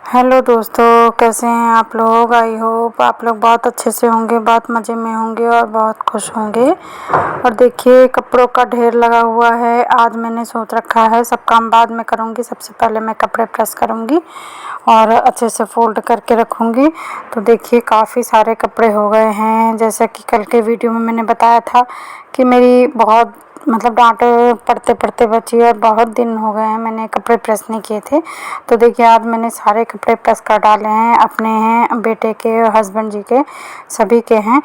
Hello दोस्तों, कैसे हैं आप लोग। आई होप आप लोग बहुत अच्छे से होंगे, बहुत मज़े में होंगे और बहुत खुश होंगे। और देखिए कपड़ों का ढेर लगा हुआ है। आज मैंने सोच रखा है सब काम बाद में करूँगी, सबसे पहले मैं कपड़े प्रेस करूँगी और अच्छे से फोल्ड करके रखूँगी। तो देखिए काफ़ी सारे कपड़े हो गए हैं। जैसा कि कल के वीडियो में मैंने बताया था कि मेरी बहुत डांट पड़ते पड़ते बची और बहुत दिन हो गए हैं मैंने कपड़े प्रेस नहीं किए थे। तो देखिए आज मैंने सारे कपड़े प्रेस कर डाले हैं, अपने हैं, बेटे के, हस्बैंड जी के, सभी के हैं।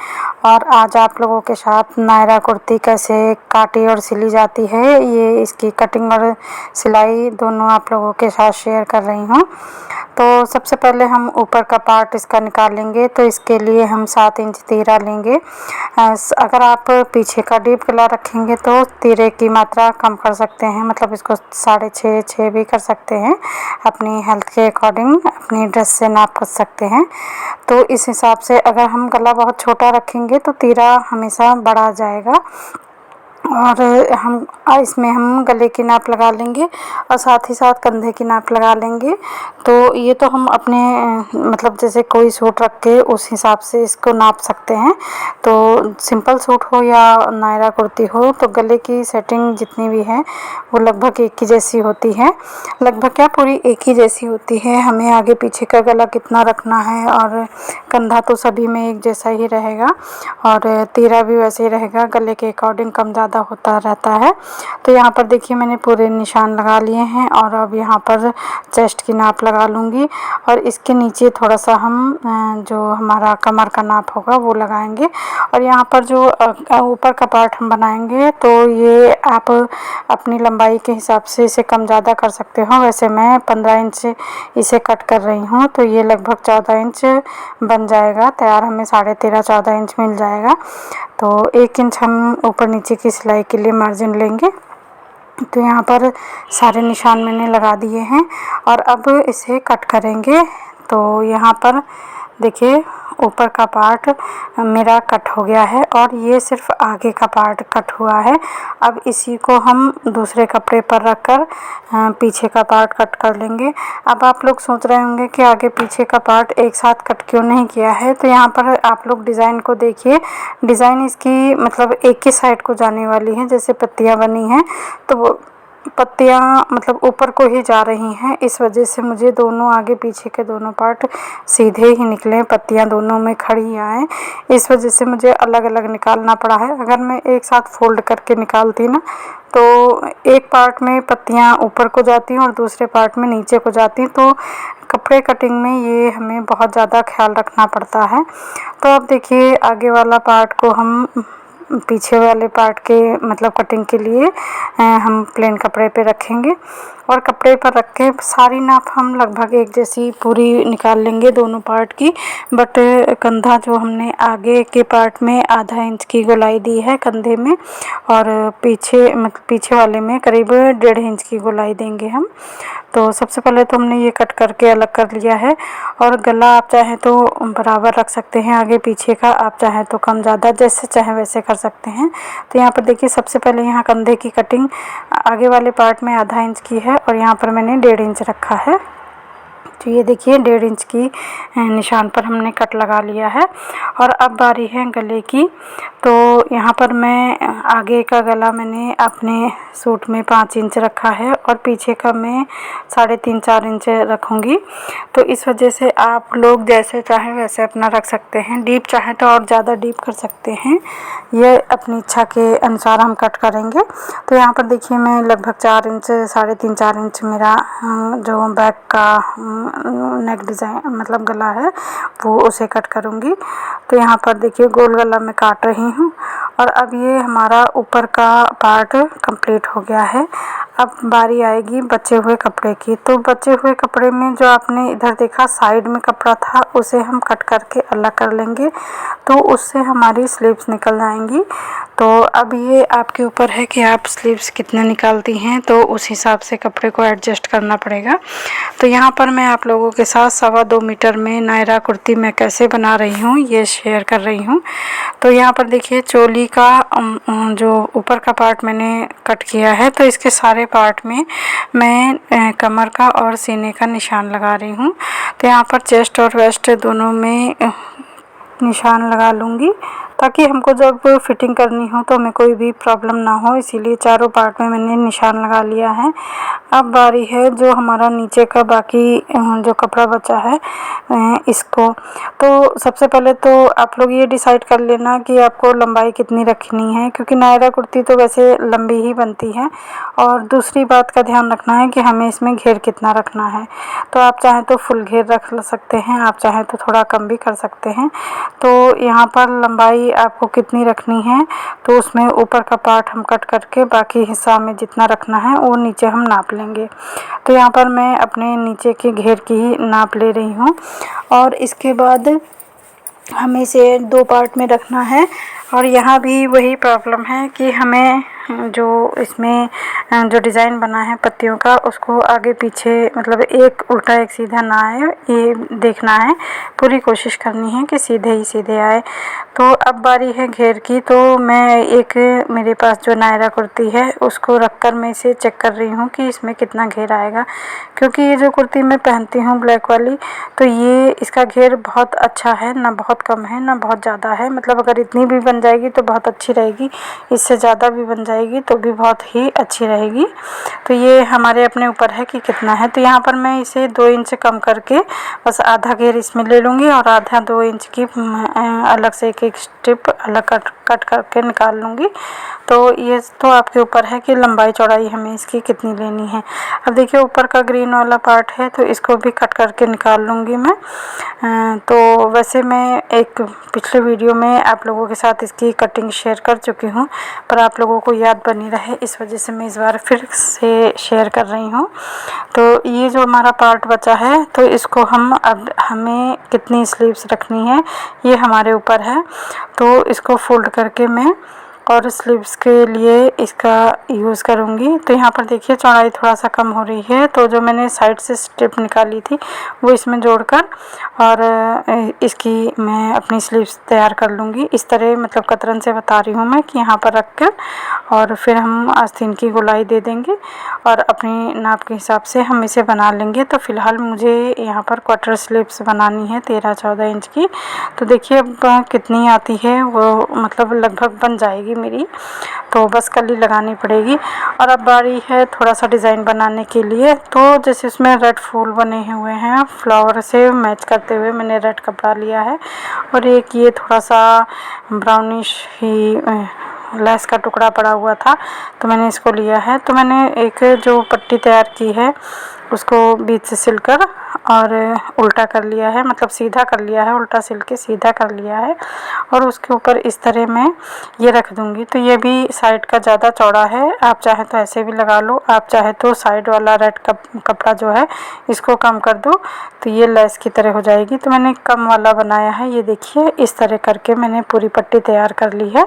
और आज आप लोगों के साथ नायरा कुर्ती कैसे काटी और सिली जाती है, ये इसकी कटिंग और सिलाई दोनों आप लोगों के साथ शेयर कर रही हूँ। तो सबसे पहले हम ऊपर का पार्ट इसका निकाल लेंगे। तो इसके लिए हम 7 इंच तीरा लेंगे। अगर आप पीछे का डीप गला रखेंगे तो तीरे की मात्रा कम कर सकते हैं, मतलब इसको 6.5 भी कर सकते हैं। अपनी हेल्थ के अकॉर्डिंग अपनी ड्रेस से नाप कर सकते हैं। तो इस हिसाब से अगर हम गला बहुत छोटा रखेंगे तो तीरा हमेशा बड़ा जाएगा। और इसमें हम गले की नाप लगा लेंगे और साथ ही साथ कंधे की नाप लगा लेंगे। तो ये तो हम अपने जैसे कोई सूट रख के उस हिसाब से इसको नाप सकते हैं। तो सिंपल सूट हो या नायरा कुर्ती हो तो गले की सेटिंग जितनी भी है वो लगभग एक ही जैसी होती है। लगभग क्या, पूरी एक ही जैसी होती है। हमें आगे पीछे का गला कितना रखना है और कंधा तो सभी में एक जैसा ही रहेगा और तीरा भी वैसे ही रहेगा, गले के अकॉर्डिंग कम ज़्यादा होता रहता है। तो यहाँ पर देखिए मैंने पूरे निशान लगा लिए हैं और अब यहाँ पर चेस्ट की नाप लगा लूँगी और इसके नीचे थोड़ा सा हम जो हमारा कमर का नाप होगा वो लगाएंगे। और यहाँ पर जो ऊपर का पार्ट हम बनाएंगे तो ये आप अपनी लंबाई के हिसाब से इसे कम ज़्यादा कर सकते हो। वैसे मैं 15 इंच इसे कट कर रही हूँ तो ये लगभग 14 इंच बन जाएगा तैयार, हमें 13.5-14 इंच मिल जाएगा। तो 1 इंच हम ऊपर नीचे की सिलाई के लिए मार्जिन लेंगे। तो यहाँ पर सारे निशान मैंने लगा दिए हैं और अब इसे कट करेंगे। तो यहाँ पर देखिए ऊपर का पार्ट मेरा कट हो गया है और ये सिर्फ आगे का पार्ट कट हुआ है। अब इसी को हम दूसरे कपड़े पर रखकर पीछे का पार्ट कट कर लेंगे। अब आप लोग सोच रहे होंगे कि आगे पीछे का पार्ट एक साथ कट क्यों नहीं किया है। तो यहाँ पर आप लोग डिज़ाइन को देखिए, डिज़ाइन इसकी एक ही साइड को जाने वाली है। जैसे पत्तियाँ बनी हैं तो वो पत्तियाँ ऊपर को ही जा रही हैं, इस वजह से मुझे दोनों आगे पीछे के दोनों पार्ट सीधे ही निकले, पत्तियाँ दोनों में खड़ी आए। इस वजह से मुझे अलग अलग निकालना पड़ा है। अगर मैं एक साथ फोल्ड करके निकालती ना तो एक पार्ट में पत्तियाँ ऊपर को जाती और दूसरे पार्ट में नीचे को जाती। तो कपड़े कटिंग में ये हमें बहुत ज़्यादा ख्याल रखना पड़ता है। तो अब देखिए आगे वाला पार्ट को हम पीछे वाले पार्ट के कटिंग के लिए हम प्लेन कपड़े पे रखेंगे और कपड़े पर रख के सारी नाप हम लगभग एक जैसी पूरी निकाल लेंगे दोनों पार्ट की। बट कंधा जो हमने आगे के पार्ट में आधा इंच की गोलाई दी है कंधे में और पीछे वाले में करीब 1.5 इंच की गोलाई देंगे हम। तो सबसे पहले तो हमने ये कट करके अलग कर लिया है और गला आप चाहे तो बराबर रख सकते हैं, आगे पीछे का आप चाहे तो कम ज़्यादा जैसे चाहे वैसे कर सकते हैं। तो यहाँ पर देखिए सबसे पहले यहाँ कंधे की कटिंग आगे वाले पार्ट में आधा इंच की है और यहाँ पर मैंने 1.5 इंच रखा है। तो ये देखिए 1.5 इंच की निशान पर हमने कट लगा लिया है। और अब बारी है गले की। तो यहाँ पर मैं आगे का गला मैंने अपने सूट में 5 इंच रखा है और पीछे का मैं 3.5-4 इंच रखूँगी। तो इस वजह से आप लोग जैसे चाहें वैसे अपना रख सकते हैं, डीप चाहें तो और ज़्यादा डीप कर सकते हैं, ये अपनी इच्छा के अनुसार हम कट करेंगे। तो यहाँ पर देखिए मैं लगभग 4 इंच 3.5-4 इंच मेरा जो बैक का नेक डिज़ाइन गला है वो उसे कट करूँगी। तो यहाँ पर देखिए गोल गला मैं काट रही हूँ और अब ये हमारा ऊपर का पार्ट कंप्लीट हो गया है। अब बारी आएगी बचे हुए कपड़े की। तो बचे हुए कपड़े में जो आपने इधर देखा साइड में कपड़ा था उसे हम कट करके अलग कर लेंगे, तो उससे हमारी स्लीव्स निकल जाएंगी। तो अब ये आपके ऊपर है कि आप स्लीव्स कितने निकालती हैं, तो उस हिसाब से कपड़े को एडजस्ट करना पड़ेगा। तो यहाँ पर मैं आप लोगों के साथ 2.25 मीटर में नायरा कुर्ती मैं कैसे बना रही हूँ ये शेयर कर रही हूँ। तो यहाँ पर देखिए चोली का जो ऊपर का पार्ट मैंने कट किया है तो इसके सारे पार्ट में मैं कमर का और सीने का निशान लगा रही हूँ। तो यहाँ पर चेस्ट और वेस्ट दोनों में निशान लगा लूँगी ताकि हमको जब फिटिंग करनी हो तो हमें कोई भी प्रॉब्लम ना हो, इसीलिए चारों पार्ट में मैंने निशान लगा लिया है। अब बारी है जो हमारा नीचे का बाकी जो कपड़ा बचा है इसको। तो सबसे पहले तो आप लोग ये डिसाइड कर लेना कि आपको लंबाई कितनी रखनी है, क्योंकि नायरा कुर्ती तो वैसे लंबी ही बनती है। और दूसरी बात का ध्यान रखना है कि हमें इसमें घेर कितना रखना है। तो आप चाहें तो फुल घेर रख सकते हैं, आप चाहें तो थोड़ा कम भी कर सकते हैं। तो यहाँ पर लंबाई आपको कितनी रखनी है, तो उसमें ऊपर का पार्ट हम कट करके बाकी हिस्सा में जितना रखना है वो नीचे हम नाप लेंगे। तो यहाँ पर मैं अपने नीचे के घेर की ही नाप ले रही हूँ। और इसके बाद हमें इसे 2 पार्ट में रखना है। और यहाँ भी वही प्रॉब्लम है कि हमें जो इसमें जो डिज़ाइन बना है पत्तियों का, उसको आगे पीछे मतलब एक उल्टा एक सीधा ना आए, ये देखना है। पूरी कोशिश करनी है कि सीधे ही सीधे आए। तो अब बारी है घेर की। तो मैं एक मेरे पास जो नायरा कुर्ती है उसको रखकर मैं इसे चेक कर रही हूँ कि इसमें कितना घेर आएगा, क्योंकि ये जो कुर्ती मैं पहनती हूँ ब्लैक वाली, तो ये इसका घेर बहुत अच्छा है, ना बहुत कम है ना बहुत ज़्यादा है। मतलब अगर इतनी भी बन जाएगी तो बहुत अच्छी रहेगी, इससे ज़्यादा भी बन जाएगी तो भी बहुत ही अच्छी रहेगी। तो ये हमारे अपने ऊपर है कि कितना है। तो यहाँ पर मैं इसे 2 इंच कम करके बस आधा घेर इसमें ले लूँगी और आधा 2 इंच की अलग से एक स्ट्रिप अलग कट करके निकाल लूँगी। तो ये तो आपके ऊपर है कि लंबाई चौड़ाई हमें इसकी कितनी लेनी है। अब देखिए ऊपर का ग्रीन वाला पार्ट है तो इसको भी कट करके निकाल लूँगी मैं। तो वैसे मैं एक पिछले वीडियो में आप लोगों के साथ इसकी कटिंग शेयर कर चुकी हूँ, पर आप लोगों को याद बनी रहे इस वजह से मैं इस बार फिर से शेयर कर रही हूँ। तो ये जो हमारा पार्ट बचा है तो इसको अब हमें कितनी स्लीव्स रखनी है ये हमारे ऊपर है। तो इसको फोल्ड करके मैं और स्लीव्स के लिए इसका यूज़ करूँगी। तो यहाँ पर देखिए चौड़ाई थोड़ा सा कम हो रही है, तो जो मैंने साइड से स्ट्रिप निकाली थी वो इसमें जोड़कर और इसकी मैं अपनी स्लीव्स तैयार कर लूँगी। इस तरह मतलब कतरन से बता रही हूँ मैं कि यहाँ पर रख कर और फिर हम आस्तीन की गोलाई दे देंगे और अपनी नाप के हिसाब से हम इसे बना लेंगे। तो फ़िलहाल मुझे यहाँ पर क्वार्टर स्लीव्स बनानी है 13-14 इंच की। तो देखिए अब कितनी आती है वो, मतलब लगभग बन जाएगी मेरी, तो बस कली लगानी पड़ेगी। और अब बारी है थोड़ा सा डिज़ाइन बनाने के लिए। तो जैसे इसमें रेड फूल बने हुए हैं, फ्लावर से मैच करते हुए मैंने रेड कपड़ा लिया है और एक ये थोड़ा सा ब्राउनिश ही लेस का टुकड़ा पड़ा हुआ था तो मैंने इसको लिया है। तो मैंने एक जो पट्टी तैयार की है उसको बीच से सिलकर और उल्टा कर लिया है, मतलब सीधा कर लिया है, उल्टा सिल के सीधा कर लिया है और उसके ऊपर इस तरह मैं ये रख दूँगी। तो ये भी साइड का ज़्यादा चौड़ा है, आप चाहे तो ऐसे भी लगा लो, आप चाहे तो साइड वाला रेड कपड़ा जो है इसको कम कर दो तो ये लेस की तरह हो जाएगी। तो मैंने कम वाला बनाया है, ये देखिए इस तरह करके मैंने पूरी पट्टी तैयार कर ली है।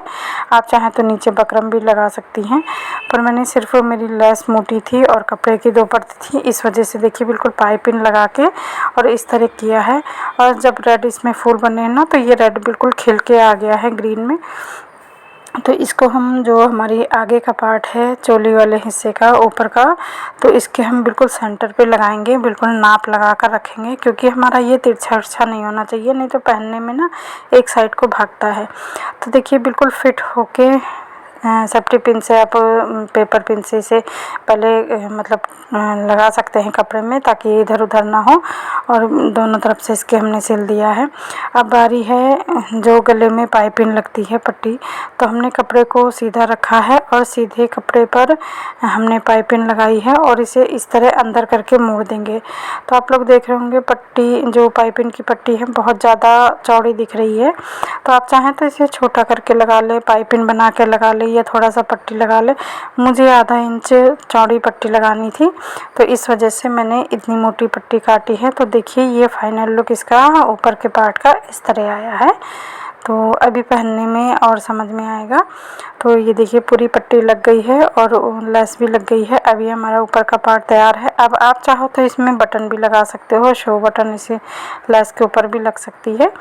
आप चाहें तो नीचे बकरम भी लगा सकती हैं, पर मैंने सिर्फ मेरी लेस मोटी थी और कपड़े की 2 परत थी, इस वजह से देखिए बिल्कुल पाइपिंग लगा के और इस तरह किया है। और जब रेड इसमें फूल बने हैं ना तो ये रेड बिल्कुल खिल के आ गया है ग्रीन में। तो इसको हम जो हमारी आगे का पार्ट है चोली वाले हिस्से का ऊपर का, तो इसके हम बिल्कुल सेंटर पे लगाएंगे, बिल्कुल नाप लगा कर रखेंगे, क्योंकि हमारा ये तिरछा नहीं होना चाहिए, नहीं तो पहनने में ना एक साइड को भागता है। तो देखिए बिल्कुल फिट होके सेफ्टी पिन से आप पेपर पिन से इसे पहले मतलब लगा सकते हैं कपड़े में ताकि इधर उधर ना हो। और दोनों तरफ से इसके हमने सिल दिया है। अब बारी है जो गले में पाइपिंग लगती है पट्टी, तो हमने कपड़े को सीधा रखा है और सीधे कपड़े पर हमने पाइपिंग लगाई है और इसे इस तरह अंदर करके मोड़ देंगे। तो आप लोग देख रहे होंगे पट्टी जो पाइपिंग की पट्टी है बहुत ज़्यादा चौड़ी दिख रही है, तो आप चाहें तो इसे छोटा करके लगा लें, पाइपिंग बना के लगा लें या थोड़ा सा पट्टी लगा ले। मुझे आधा इंच चौड़ी पट्टी लगानी थी तो इस वजह से मैंने इतनी मोटी पट्टी काटी है। तो देखिए ये फाइनल लुक इसका ऊपर के पार्ट का इस तरह आया है। तो अभी पहनने में और समझ में आएगा। तो ये देखिए पूरी पट्टी लग गई है और लेस भी लग गई है। अभी हमारा ऊपर का पार्ट तैयार है। अब आप चाहो तो इसमें बटन भी लगा सकते हो, शो बटन इसे लेस के ऊपर भी लग सकती है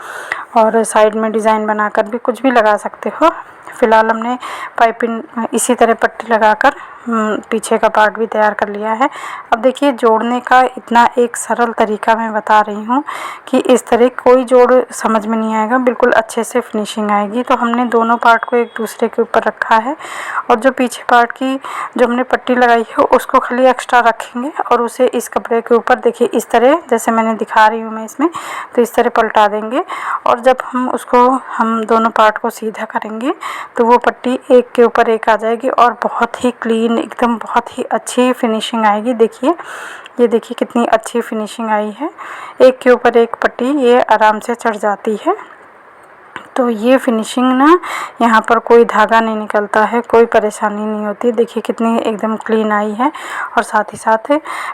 और साइड में डिज़ाइन बनाकर भी कुछ भी लगा सकते हो। फ़िलहाल हमने पाइपिंग इसी तरह पट्टी लगाकर पीछे का पार्ट भी तैयार कर लिया है। अब देखिए जोड़ने का इतना एक सरल तरीका मैं बता रही हूँ कि इस तरह कोई जोड़ समझ में नहीं आएगा, बिल्कुल अच्छे से फिनिशिंग आएगी। तो हमने दोनों पार्ट को एक दूसरे के ऊपर रखा है और जो पीछे पार्ट की जो हमने पट्टी लगाई है उसको खाली एक्स्ट्रा रखेंगे और उसे इस कपड़े के ऊपर देखिए इस तरह जैसे मैंने दिखा रही हूँ मैं इसमें, तो इस तरह पलटा देंगे। और जब हम दोनों पार्ट को सीधा करेंगे तो वो पट्टी एक के ऊपर एक आ जाएगी और बहुत ही क्लीन एकदम बहुत ही अच्छी फिनिशिंग आएगी। देखिए ये देखिए कितनी अच्छी फिनिशिंग आई है, एक के ऊपर एक पट्टी ये आराम से चढ़ जाती है। तो ये फिनिशिंग ना यहाँ पर कोई धागा नहीं निकलता है, कोई परेशानी नहीं होती। देखिए कितनी एकदम क्लीन आई है। और साथ ही साथ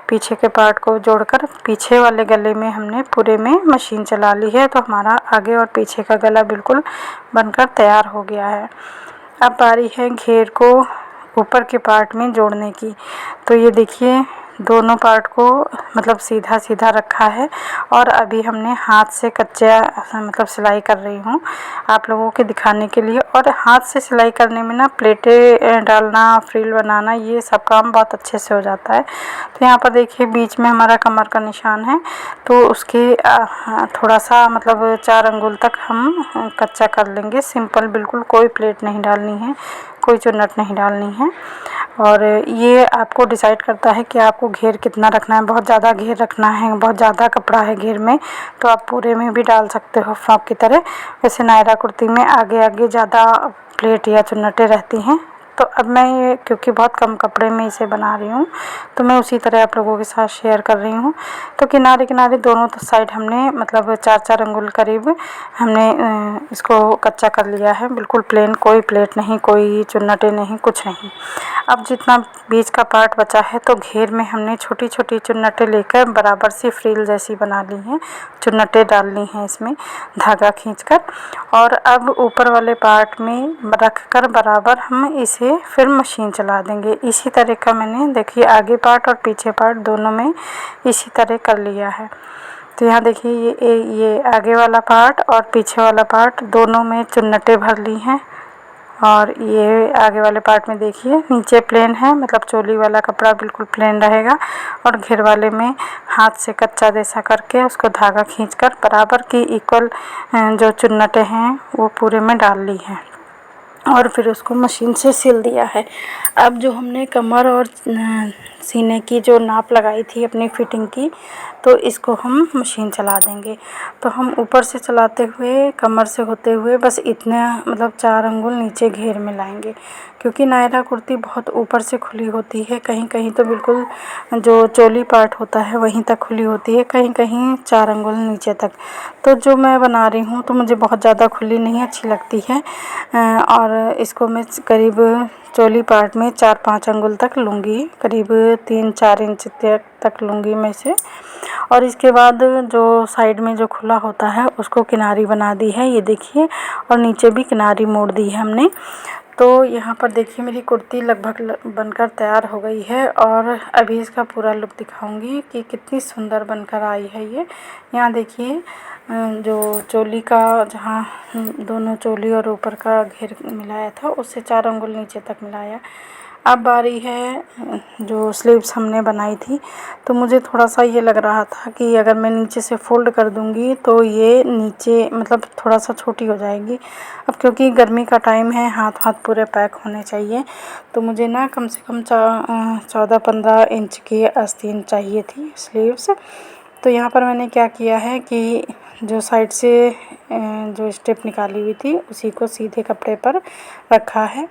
पीछे के पार्ट को जोड़कर पीछे वाले गले में हमने पूरे में मशीन चला ली है, तो हमारा आगे और पीछे का गला बिल्कुल बनकर तैयार हो गया है। अब बारी है घेर को ऊपर के पार्ट में जोड़ने की। तो ये देखिए दोनों पार्ट को मतलब सीधा सीधा रखा है और अभी हमने हाथ से कच्चा मतलब सिलाई कर रही हूँ आप लोगों के दिखाने के लिए। और हाथ से सिलाई करने में ना प्लेटें डालना, फ्रिल बनाना, ये सब काम बहुत अच्छे से हो जाता है। तो यहाँ पर देखिए बीच में हमारा कमर का निशान है, तो उसके थोड़ा सा मतलब 4 अंगुल तक हम कच्चा कर लेंगे। सिंपल बिल्कुल, कोई प्लेट नहीं डालनी है, कोई चुन्नट नहीं डालनी है। और ये आपको डिसाइड करता है कि आपको घेर कितना रखना है। बहुत ज़्यादा घेर रखना है, बहुत ज़्यादा कपड़ा है घेर में, तो आप पूरे में भी डाल सकते हो फ्रॉक की तरह। वैसे नायरा कुर्ती में आगे आगे ज़्यादा प्लेट या चुन्नटें रहती हैं। तो अब मैं ये क्योंकि बहुत कम कपड़े में इसे बना रही हूँ तो मैं उसी तरह आप लोगों के साथ शेयर कर रही हूँ। तो किनारे किनारे दोनों साइड हमने मतलब 4-4 अंगुल करीब हमने इसको कच्चा कर लिया है। बिल्कुल प्लेन, कोई प्लेट नहीं, कोई चुन्नटें नहीं, कुछ नहीं। अब जितना बीच का पार्ट बचा है तो घेर में हमने छोटी छोटी चुन्नटें लेकर बराबर सी फ्रिल जैसी बना ली हैं, चुन्नटें डालनी हैं इसमें धागा खींचकर। और अब ऊपर वाले पार्ट में रख कर बराबर हम इसे फिर मशीन चला देंगे। इसी तरह का मैंने देखिए आगे पार्ट और पीछे पार्ट दोनों में इसी तरह कर लिया है। तो यहाँ देखिए ये आगे वाला पार्ट और पीछे वाला पार्ट दोनों में चुन्नटें भर ली हैं। और ये आगे वाले पार्ट में देखिए नीचे प्लेन है, मतलब चोली वाला कपड़ा बिल्कुल प्लेन रहेगा। और घेर वाले में हाथ से कच्चा जैसा करके उसको धागा खींचकर बराबर की इक्वल जो चुन्नटें हैं वो पूरे में डाल ली हैं और फिर उसको मशीन से सिल दिया है। अब जो हमने कमर और सीने की जो नाप लगाई थी अपनी फिटिंग की, तो इसको हम मशीन चला देंगे। तो हम ऊपर से चलाते हुए कमर से होते हुए बस इतना मतलब 4 अंगुल नीचे घेर में लाएंगे, क्योंकि नायरा कुर्ती बहुत ऊपर से खुली होती है। कहीं कहीं तो बिल्कुल जो चोली पार्ट होता है वहीं तक खुली होती है, कहीं कहीं 4 अंगुल नीचे तक। तो जो मैं बना रही हूँ तो मुझे बहुत ज़्यादा खुली नहीं अच्छी लगती है और इसको मैं करीब चोली पार्ट में 4-5 अंगुल तक लूँगी, करीब 3-4 इंच तक लूँगी मैं इसे। और इसके बाद जो साइड में जो खुला होता है उसको किनारी बना दी है, ये देखिए, और नीचे भी किनारी मोड़ दी है हमने। तो यहाँ पर देखिए मेरी कुर्ती लगभग बनकर तैयार हो गई है और अभी इसका पूरा लुक दिखाऊंगी कि कितनी सुंदर बनकर आई है ये। यहाँ देखिए जो चोली का जहाँ दोनों चोली और ऊपर का घेर मिलाया था उससे 4 अंगुल नीचे तक मिलाया। अब बारी है जो स्लीव्स हमने बनाई थी, तो मुझे थोड़ा सा ये लग रहा था कि अगर मैं नीचे से फ़ोल्ड कर दूंगी तो ये नीचे मतलब थोड़ा सा छोटी हो जाएगी। अब क्योंकि गर्मी का टाइम है, हाथ पूरे पैक होने चाहिए, तो मुझे ना कम से कम 14-15 इंच की आस्तीन चाहिए थी स्लीव्स। तो यहाँ पर मैंने क्या किया है कि जो साइड से जो स्टेप निकाली हुई थी उसी को सीधे कपड़े पर रखा है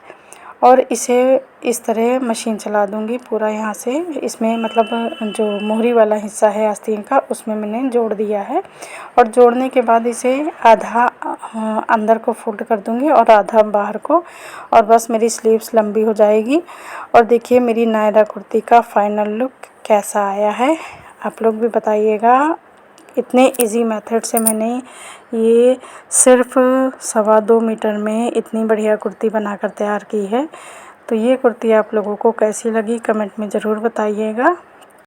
और इसे इस तरह मशीन चला दूंगी पूरा। यहाँ से इसमें मतलब जो मोहरी वाला हिस्सा है आस्तीन का उसमें मैंने जोड़ दिया है और जोड़ने के बाद इसे आधा अंदर को फोल्ड कर दूंगी और आधा बाहर को, और बस मेरी स्लीव्स लंबी हो जाएगी। और देखिए मेरी नायरा कुर्ती का फाइनल लुक कैसा आया है, आप लोग भी बताइएगा। इतने इजी मेथड से मैंने ये सिर्फ 2.25 मीटर में इतनी बढ़िया कुर्ती बनाकर तैयार की है। तो ये कुर्ती आप लोगों को कैसी लगी कमेंट में ज़रूर बताइएगा।